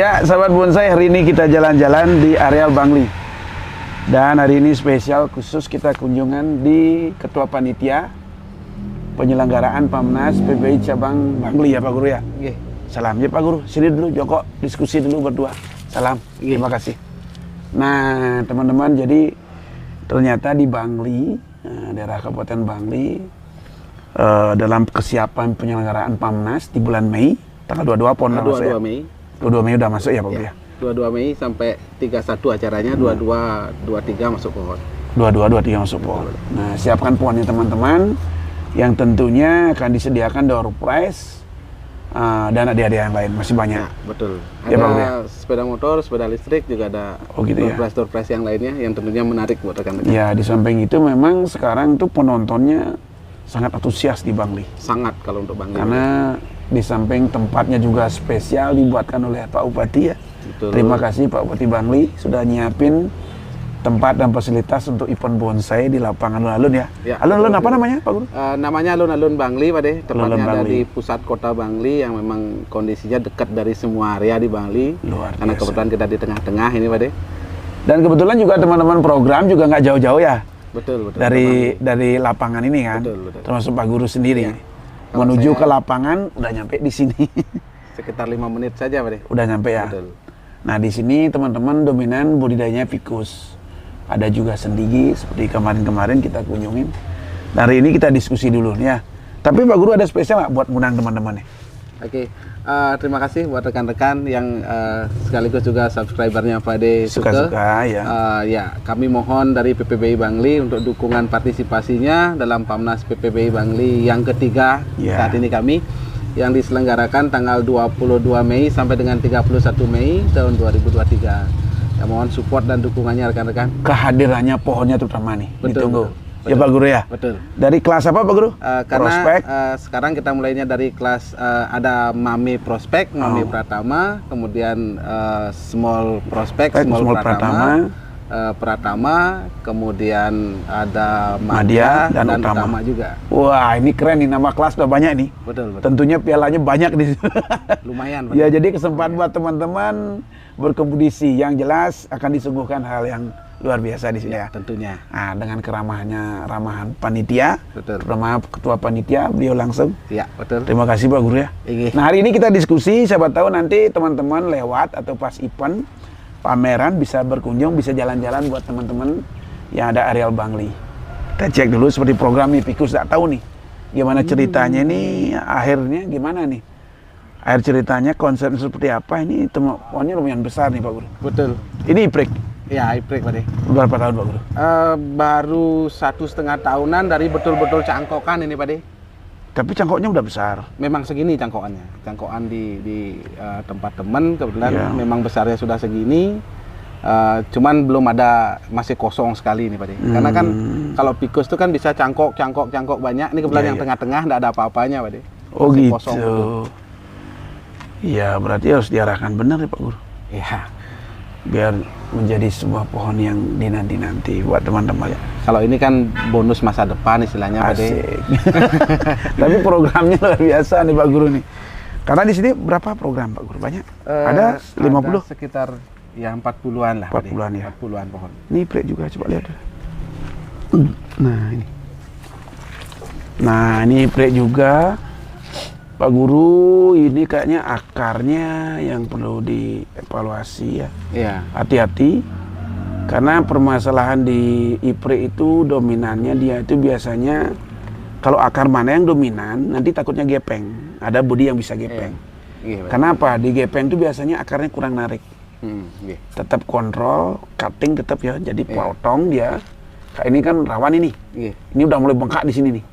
Ya, sahabat bonsai, hari ini kita jalan-jalan di areal Bangli. Dan hari ini spesial khusus kita kunjungan di Ketua Panitia Penyelenggaraan Pamnas PBI Cabang Bangli ya Pak Guru ya. Oke. Salam ya Pak Guru, sini dulu Joko, diskusi dulu berdua. Salam, terima kasih. Nah teman-teman, jadi ternyata di Bangli, daerah Kabupaten Bangli, dalam kesiapan penyelenggaraan Pamnas di bulan Mei, tanggal 22 pon 22 Mei. 22 Mei udah masuk ya Pak Guru ya? 22 Mei sampai 31 acaranya, 22, 23 masuk pohon. 22, 23 masuk pohon. Nah, siapkan pohonnya teman-teman, yang tentunya akan disediakan door prize dan hadiah-hadiah yang lain, masih banyak. Ya, betul. Ya, ada Bang, ya? sepeda motor, sepeda listrik, juga ada gitu ya? door prize yang lainnya yang tentunya menarik buat rekan-rekan. Ya, di samping itu memang sekarang tuh penontonnya sangat antusias di Bangli. Sangat kalau untuk Bangli. Karena di samping tempatnya juga spesial dibuatkan oleh Pak Bupati ya. Betul. Terima kasih Pak Bupati Bangli sudah nyiapin tempat dan fasilitas untuk event bonsai di lapangan alun-alun ya. Ya, Alun-alun betul. apa namanya Pak Guru? Namanya alun-alun Bangli Pak De. Tepatnya Alun-alun ada Bangli. di pusat kota Bangli yang memang kondisinya dekat dari semua area di Bangli. Luar Karena biasa. kebetulan kita di tengah-tengah ini Pak De. Dan kebetulan juga teman-teman program juga nggak jauh-jauh ya Betul. dari lapangan ini kan. Betul. Termasuk Pak Guru sendiri. Ya. Kalau Menuju saya- ke lapangan udah nyampe di sini. Sekitar 5 menit saja Pak De. Udah nyampe ya. Betul. Nah di sini teman-teman dominan budidayanya fikus. Ada juga sendigi seperti kemarin-kemarin kita kunjungin. Nah, hari ini kita diskusi dulu ya. Tapi Pak Guru ada spesial nggak buat ngundang teman-teman nih? Oke, terima kasih buat rekan-rekan yang sekaligus juga subscribernya Pak De Suka-suka ya. Ya, kami mohon dari PPBI Bangli untuk dukungan partisipasinya dalam Pamnas PPBI Bangli yang ketiga Ya. saat ini kami yang diselenggarakan tanggal 22 Mei sampai dengan 31 Mei tahun 2023. Ya, mohon support dan dukungannya rekan-rekan. Kehadirannya pohonnya terutama nih. Betul, Ditunggu. betul. Ya Pak Guru ya. Betul. Dari kelas apa Pak Guru? Karena Prospek. sekarang kita mulainya dari kelas ada Mami Prospek, Mami Pratama, kemudian Small Prospek, Small Pratama, Pratama, kemudian ada Madya Madya dan dan Utama. Utama juga. Wah ini keren nih, nama kelas udah banyak nih. Betul. Tentunya pialanya banyak di sini. Lumayan. Ya jadi kesempatan buat teman-teman berkompetisi, yang jelas akan disuguhkan hal yang luar biasa di sini ya. Tentunya. Nah, dengan ramahan panitia, Betul. terutama ketua panitia, beliau langsung. Ya, betul. Terima kasih Pak Guru ya. Iya. Nah, hari ini kita diskusi, siapa tahu nanti teman-teman lewat atau pas event pameran bisa berkunjung, bisa jalan-jalan buat teman-teman yang ada areal Bangli. Kita cek dulu seperti program nih, Pikus nggak tahu nih gimana ceritanya nih, akhirnya gimana nih. Akhir ceritanya konsep seperti apa ini, pohonnya lumayan besar nih Pak Guru. Betul. Ini iprik. Ya, break Pak De. Berapa tahun Pak Guru? Baru 1,5 tahunan dari betul-betul cangkokan ini Pak De. Tapi cangkoknya udah besar. Memang segini cangkokannya. Cangkokan di tempat teman kebetulan Ya. memang besarnya sudah segini. Cuman belum ada, masih kosong sekali ini Pak De. Karena kan kalau pikus itu kan bisa cangkok banyak. Ini kebetulan Ya, yang ya. tengah-tengah nggak ada apa-apanya Pak De. Oh Masih gitu. kosong, betul. Iya, berarti harus diarahkan benar ya Pak Guru. Iya. Biar menjadi sebuah pohon yang dinanti-nanti buat teman-teman ya. Kalau ini kan bonus masa depan istilahnya Pak De. Asik. Tapi programnya luar biasa nih Pak Guru nih. Karena di sini berapa program Pak Guru? Banyak? Ada 50? Ada sekitar ya 40-an lah Pak De. 40-an ya. 40-an pohon. Ini plate juga, coba lihat. Nah ini. Nah ini plate juga. Pak Guru, ini kayaknya akarnya yang perlu dievaluasi ya. Iya. Hati-hati. Karena permasalahan di ipre itu dominannya dia itu biasanya kalau akar mana yang dominan nanti takutnya gepeng. Ada budi yang bisa gepeng. Iya, Pak De. Kenapa? Di gepeng itu biasanya akarnya kurang narik. Iya. Tetap kontrol, cutting tetap ya. Jadi potong dia. Kayak ini kan rawan ini. Iya. Ini udah mulai bengkak di sini nih.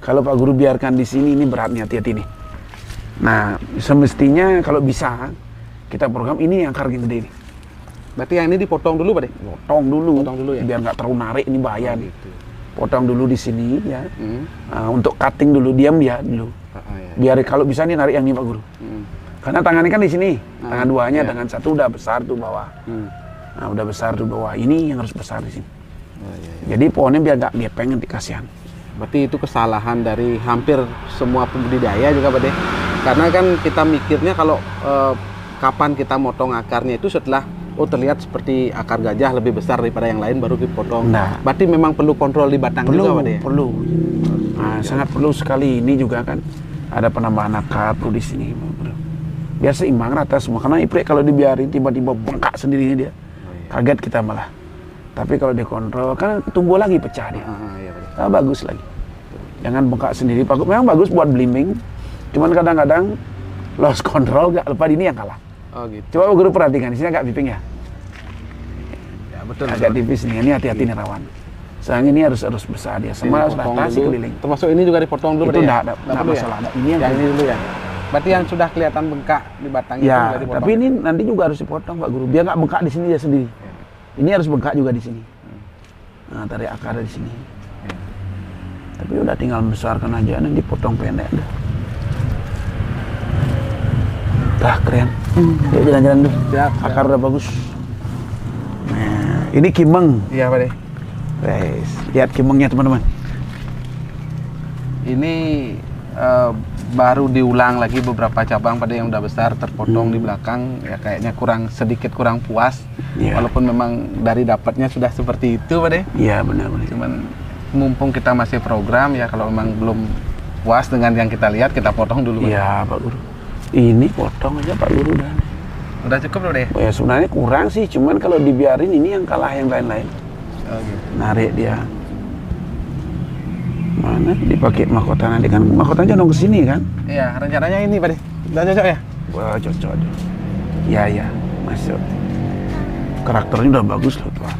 Kalau Pak Guru biarkan di sini ini berat nih, hati-hati nih. Nah, semestinya kalau bisa kita program ini yang akar yang gede nih. Berarti yang ini dipotong dulu Pak De. Potong dulu, ya? biar nggak terlalu narik, ini bahaya nih. Gitu. Potong dulu di sini ya. Hmm. Untuk cutting dulu, diam ya dulu. Ya. Biar kalau bisa nih narik yang ini Pak Guru. Karena tangannya kan di sini, tangan duanya, iya. tangan satu udah besar tuh bawah. Nah, udah besar tuh bawah. Ini yang harus besar di sini. Jadi pohonnya biar nggak gepeng nanti kasihan. Berarti itu kesalahan dari hampir semua pembudidaya juga Pak De. Karena kan kita mikirnya kalau kapan kita motong akarnya itu setelah terlihat seperti akar gajah lebih besar daripada yang lain baru dipotong. Nah. Berarti memang perlu kontrol di batang juga, Pak De? Perlu. Nah, sangat perlu sekali. Ini juga kan ada penambahan akar perlu di sini. Biar seimbang rata semua. Karena iprik kalau dibiarin tiba-tiba bengkak sendirinya dia. Kaget kita malah. Tapi kalau dikontrol kan tumbuh lagi pecah dia. Iya, Pak De. Bagus lagi. Jangan bengkak sendiri. Memang bagus buat blimbing. Cuman kadang-kadang lost control gak lupa ini yang kalah. Oh gitu. Coba Guru perhatikan di sini agak piping ya. Ya betul. Agak tipis nih. Ini hati-hati nih rawan. Soalnya ini harus besar dia. Semua harus rata sih keliling. Termasuk ini juga dipotong dulu, Itu Pak De? enggak masalah. Ya? Ini yang ini dulu ya. Berarti yang sudah kelihatan bengkak di batang itu ya, juga dipotong. tapi ini nanti juga harus dipotong Pak Guru. Biar nggak bengkak di sini dia sendiri. Ini harus bengkak juga di sini. Nah, tarik akar di sini. Tapi udah tinggal besarkan aja, nanti potong pendek dah. Dah keren. Yuk jalan-jalan dulu. Siap. Akar udah bagus. Nah, ini kimeng. Iya, Pak De. Guys, lihat kimengnya teman-teman. Ini baru diulang lagi beberapa cabang pada yang udah besar terpotong di belakang ya kayaknya sedikit kurang puas. Walaupun memang dari dapatnya sudah seperti itu, Pak De. Iya, benar. Cuman mumpung kita masih program ya kalau memang belum puas dengan yang kita lihat kita potong dulu. Iya, Pak Guru. Ini potong aja Pak Guru dah. Udah cukup loh deh. Oh ya sebenarnya kurang sih, cuman kalau dibiarin ini yang kalah yang lain-lain. Oh, gitu. Narik dia. Mana dipakai mahkota nanti kan mahkotanya condong ke sini kan? Iya, rencananya ini, Pak De. Udah cocok ya? Wah, cocok aja. Ya, masuk. Karakternya udah bagus loh, Tuan.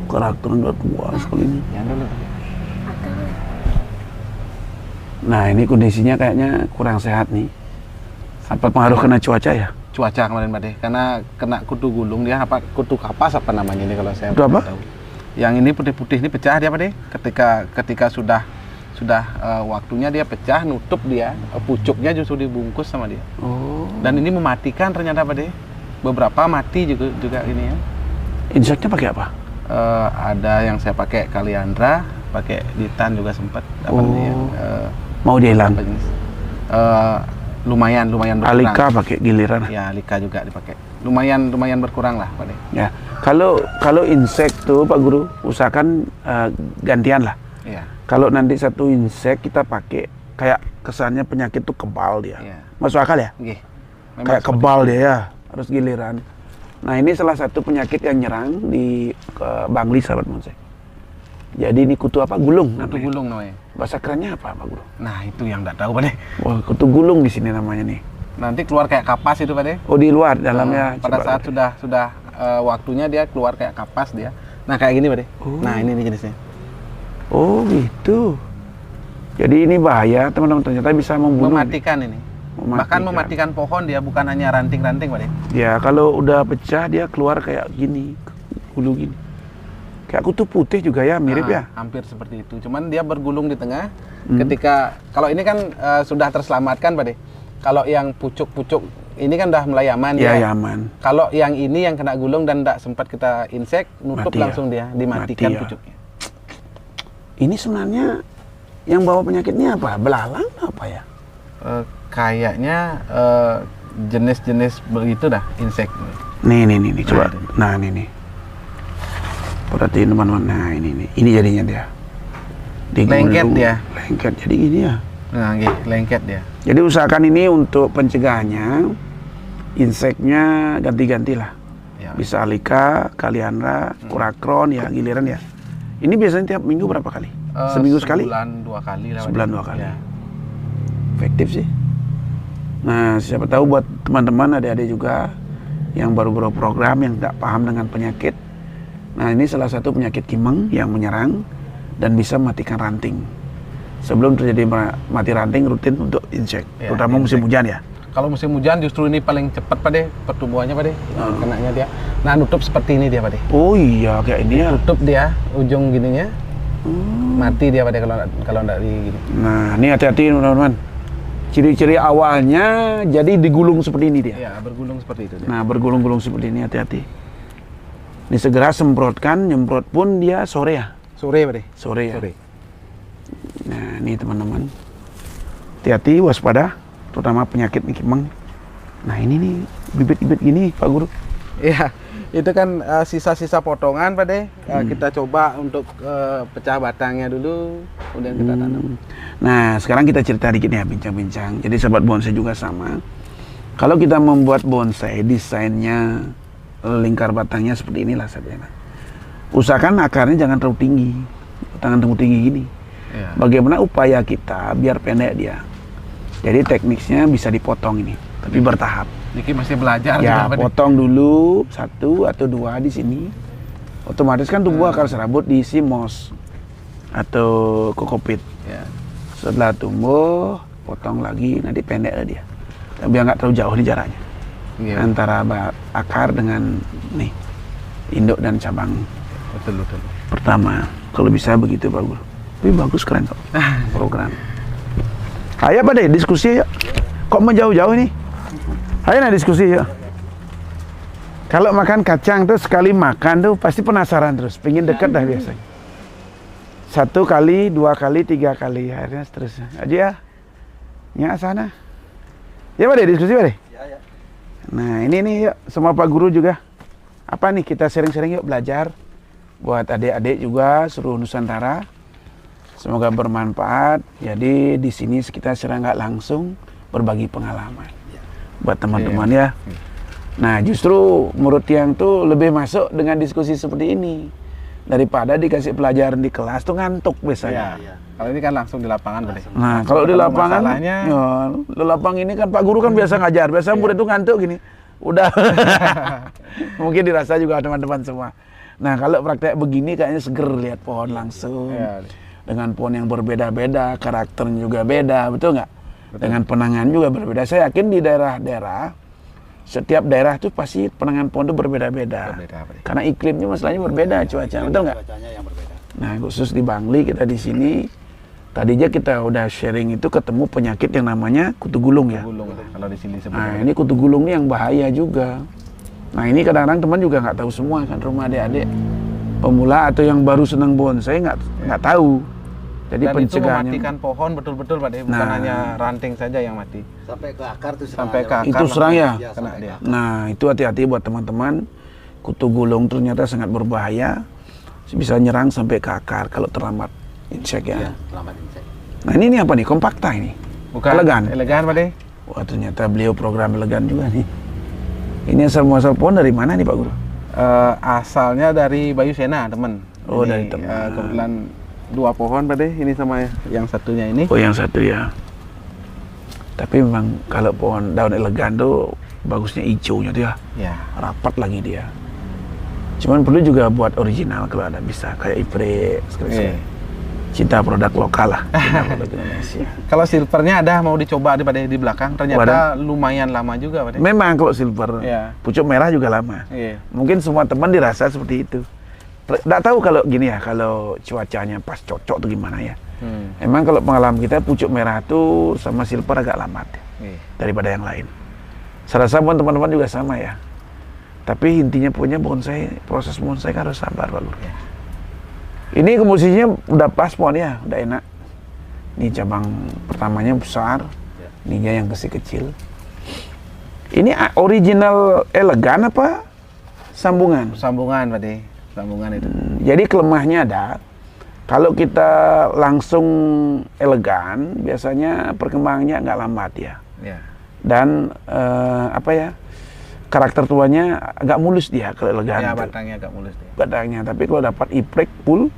Karakternya udah tua sekali ini. Yang dulu. Nah, ini kondisinya kayaknya kurang sehat nih. Apa pengaruh kena cuaca ya? Cuaca kemarin, Pak De. Karena kena kutu gulung dia, apa kutu kapas apa namanya ini kalau saya Kutu apa? tahu. Yang ini putih-putih ini pecah dia, Pak De. Ketika sudah waktunya dia pecah, nutup dia, pucuknya justru dibungkus sama dia. Oh. Dan ini mematikan ternyata, Pak De. Beberapa mati juga ini ya. Inseknya pakai apa? Ada yang saya pakai kaliandra, pakai ditan juga sempat. Mau dia hilang? Lumayan berkurang. Alika pakai giliran. Ya, Alika juga dipakai. Lumayan berkurang lah, Pak De. Ya, kalau insek tuh Pak Guru usahakan gantian lah. Iya. Kalau nanti satu insek kita pakai kayak kesannya penyakit tuh kebal dia. Iya. Masuk akal ya? Oke. Kayak kebal dia ya, harus giliran. Nah ini salah satu penyakit yang nyerang di Bangli sahabat Monsek. Jadi ini kutu apa? Gulung. Kutu gulung namanya. Bahasa kerennya apa Pak Guru? Nah itu yang nggak tahu, Pak De. Wah, kutu gulung di sini namanya nih. Nanti keluar kayak kapas itu, Pak De. Oh di luar dalamnya. Pada saat sudah waktunya dia keluar kayak kapas dia. Nah kayak gini, Pak De. Oh. Nah ini nih jenisnya. Oh gitu. Jadi ini bahaya teman-teman, ternyata bisa membunuh. Mematikan ini. Bahkan mematikan pohon dia, bukan hanya ranting-ranting, Pak De. Ya kalau udah pecah dia keluar kayak gini, hulu gini. Kayak kutu putih juga ya, mirip ya. Hampir seperti itu. Cuman dia bergulung di tengah. Ketika kalau ini kan sudah terselamatkan, Pak De. Kalau yang pucuk-pucuk ini kan udah mulai aman ya. Ya, aman. Kalau yang ini yang kena gulung dan tidak sempat kita insek, nutup Mati langsung dia, dimatikan Mati ya. pucuknya. Ini sebenarnya yang bawa penyakitnya apa? Belalang apa ya? Kayaknya jenis-jenis begitu dah, insek. Nih coba. Nah ini. Perhatiin teman-teman. Nah ini jadinya dia. Lengket dia. Lengket jadi gini ya. Nah, lengket dia. Jadi usahakan ini untuk pencegahannya, inseknya ganti-ganti lah. Ya. Bisa alika, kaliandra, kurakron ya, giliran ya. Ini biasanya tiap minggu berapa kali? Seminggu sekali? Sebulan 2 kali lah. Sebulan 2 kali. Ya. Efektif sih. Nah, siapa tahu buat teman-teman adik-adik juga yang baru-baru program yang tidak paham dengan penyakit. Nah, ini salah satu penyakit kimeng yang menyerang dan bisa mematikan ranting. Sebelum terjadi mati ranting rutin untuk insek, Ya, terutama musim hujan ya. Kalau musim hujan justru ini paling cepat, Pak De, pertumbuhannya, Pak De. Kenanya dia. Nah, nutup seperti ini dia, Pak De. Oh iya, kayak ini ya. Tutup dia ujung gininya. Mati dia, Pak De, kalau enggak di gini. Nah, ini hati-hati teman-teman. Ciri-ciri awalnya jadi digulung seperti ini dia. Ya, bergulung seperti itu dia. Nah, bergulung-gulung seperti ini, hati-hati. Ini segera semprotkan, nyemprot pun dia sore ya. Sore, Pak De. Sore ya. Sore. Nah, ini teman-teman. Hati-hati, waspada, terutama penyakit kimeng. Nah ini nih bibit-bibit gini Pak Guru. Iya, itu kan sisa-sisa potongan Pak De. Kita coba untuk pecah batangnya dulu, kemudian kita tanam. Nah sekarang kita cerita dikit ya, bincang-bincang. Jadi sahabat bonsai juga sama. Kalau kita membuat bonsai, desainnya lingkar batangnya seperti inilah sahabatnya. Usahakan akarnya jangan terlalu tinggi, jangan terlalu tinggi gini. Iya. Bagaimana upaya kita biar pendek dia. Jadi tekniknya bisa dipotong ini, tapi bertahap. Niki masih belajar Ya, juga, Pak De. potong dulu 1 atau 2 di sini. Otomatis kan tumbuh akar serabut diisi moss atau kokopit. Ya. Setelah tumbuh, potong lagi, nanti pendek lah dia. Biar nggak terlalu jauh nih jaraknya. Iya. Antara akar dengan nih induk dan cabang Betul. pertama. Kalau bisa begitu bagus. Tapi bagus, keren kok program. Ayo Pak De, diskusi yuk. Kok menjauh-jauh nih? Ayo nah diskusi yuk. Kalau makan kacang tuh sekali makan tuh pasti penasaran terus, pengen deket dah biasanya. 1 kali, 2 kali, 3 kali, akhirnya seterusnya. Aja ya, nyak sana. Ya Pak De, diskusi Pak De. Ya. Nah ini nih yuk, sama Pak Guru juga. Apa nih kita sering-sering yuk belajar. Buat adik-adik juga seluruh Nusantara. Semoga bermanfaat. Jadi di sini kita secara nggak langsung berbagi pengalaman buat teman-teman ya. Nah justru menurut Tiang tuh lebih masuk dengan diskusi seperti ini daripada dikasih pelajaran di kelas tuh ngantuk biasanya. Iya. Kalau ini kan langsung di lapangan, Pak De. Nah kalau di lapangan, masalahnya, ya, di lapangan ini kan Pak Guru kan biasa ngajar. Biasa murid tuh ngantuk gini. Udah. Mungkin dirasa juga teman-teman semua. Nah kalau praktek begini kayaknya seger lihat pohon langsung. Iya. Dengan pohon yang berbeda-beda, karakternya juga beda, betul nggak? Dengan penanganan juga berbeda. Saya yakin di daerah-daerah, setiap daerah tuh pasti penanganan pohon itu berbeda-beda. Karena iklimnya masalahnya berbeda, cuaca, betul nggak? Cuacanya yang berbeda. Nah khusus di Bangli kita di sini, tadinya kita udah sharing itu ketemu penyakit yang namanya kutu gulung ya. Gulung kalau di sini Nah sebenarnya. ini kutu gulung ini yang bahaya juga. Nah ini kadang-kadang teman juga nggak tahu semua kan, rumah adik-adik pemula atau yang baru senang bonsai nggak tahu. Jadi Dan itu pencegahannya mematikan pohon betul-betul Pak De, bukan Nah. hanya ranting saja yang mati. Sampai ke akar tuh Sampai ke akar. itu serang ya. Iya, Kena sampai dia. ke akar. Nah itu hati-hati buat teman-teman. Kutu gulung ternyata sangat berbahaya, bisa nyerang sampai ke akar kalau terlambat insek ya. Iya, selamat insek. Nah ini apa nih, kompakta ini? Bukan elegan Pak De. Wah ternyata beliau program elegan juga nih. Ini asal muasal pohon dari mana nih Pak Guru? Asalnya dari Bayu Sena, teman. Oh, Ini, dari teman. Kebetulan 2 pohon Pak De, ini sama yang satunya ini. Oh yang satu ya. Tapi memang kalau pohon daun elegan tuh bagusnya hijaunya tuh ya, Ya. rapat lagi dia. Cuman perlu juga buat original kalau ada bisa kayak Ipre, Iya. cinta produk lokal lah, cinta produk Indonesia. Kalau silvernya ada mau dicoba di Pak De di belakang, ternyata lumayan lama juga Pak De. Memang kalau silver, Iya. pucuk merah juga lama. Iya. Mungkin semua teman dirasa seperti itu. Nggak tahu kalau gini ya, kalau cuacanya pas cocok tuh gimana ya. Emang kalau pengalaman kita pucuk merah tuh sama silver agak lambat Iya. daripada yang lain. Saya rasa pun teman-teman juga sama ya. Tapi intinya punya bonsai, proses bonsai kan harus sabar Pak Guru. Ya. Ini komposisinya udah pas pohonnya, udah enak. Ini cabang pertamanya besar, ininya yang kecil-kecil. Ini original elegan apa sambungan? Sambungan Pak De, sambungan itu. Jadi kelemahnya ada. Kalau kita langsung elegan, biasanya perkembangannya nggak lambat ya. Ya. Dan apa ya, karakter tuanya agak mulus dia kalau elegan. Ya, tuh. batangnya agak mulus dia. Batangnya. Tapi kalau dapat iprek full,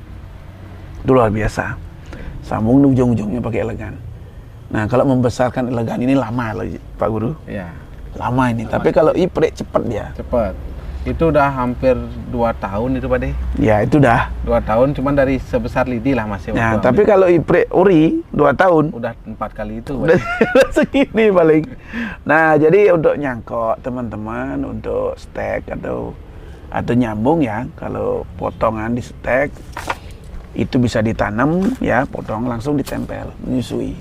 itu luar biasa. Sambung di ujung-ujungnya pakai elegan. Nah kalau membesarkan elegan ini lama lagi Pak Guru. Ya. Lama ini. Tapi kalau iprek cepat dia. Cepat. Itu udah hampir 2 tahun itu Pak De. Ya itu dah. 2 tahun, cuman dari sebesar lidi lah masih. Nah waktu tapi ambil. kalau iprek ori 2 tahun. Udah 4 kali itu Pak Udah De. segini paling. Nah, jadi untuk nyangkok teman-teman, untuk stek atau nyambung ya, kalau potongan di stek itu bisa ditanam ya, potong langsung ditempel, menyusui.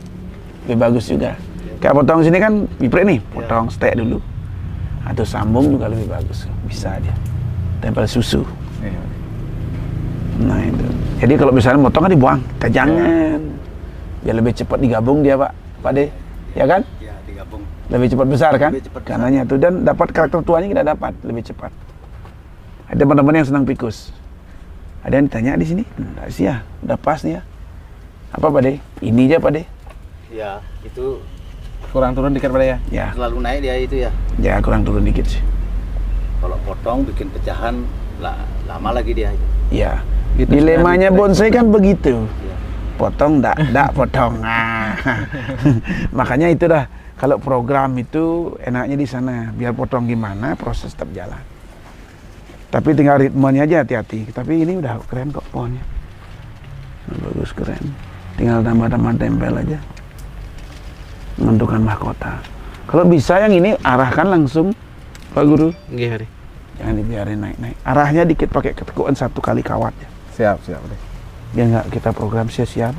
Lebih bagus juga. Kayak potong sini kan iprek nih, potong stek dulu. Atau sambung juga lebih bagus, bisa dia. Tempel susu. Iya. Nah itu. Jadi kalau misalnya motong kan dibuang, jangan. Biar lebih cepat digabung dia Pak De, ya kan? Ya, 3 gabung. Lebih cepat besar kan? Lebih cepat besar. Karenanya tuh, dan dapat karakter tuanya kita dapat lebih cepat. Ada teman-teman yang senang pikus. Ada yang ditanya di sini, enggak sih ya, udah pas nih ya. Apa Pak De? Ini aja Pak De. Ya, itu Kurang turun dikit Pak De ya. Ya, selalu naik dia itu ya. ya kurang turun dikit sih. Kalau potong bikin pecahan lama lagi dia itu. Ya, Gitu dilemanya sudah bonsai kan begitu. Ya. Potong ndak potong. Ah. Makanya itu dah, kalau program itu enaknya di sana, biar potong gimana proses tetap jalan. Tapi tinggal ritmenya aja hati-hati. Tapi ini udah keren kok pohonnya. Bagus, keren. Tinggal tambah-tambah tempel aja. Menentukan mahkota. Kalau bisa yang ini arahkan langsung Pak Guru. Nggih, Hari. Jangan dibiarin naik-naik. Arahnya dikit pakai ketekuan 1 kali kawat ya. Siap, siap Pak De. Biar nggak kita program sia-sia.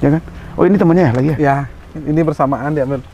Ya kan? Oh ini temannya ya lagi ya? Ya, ini bersamaan diambil.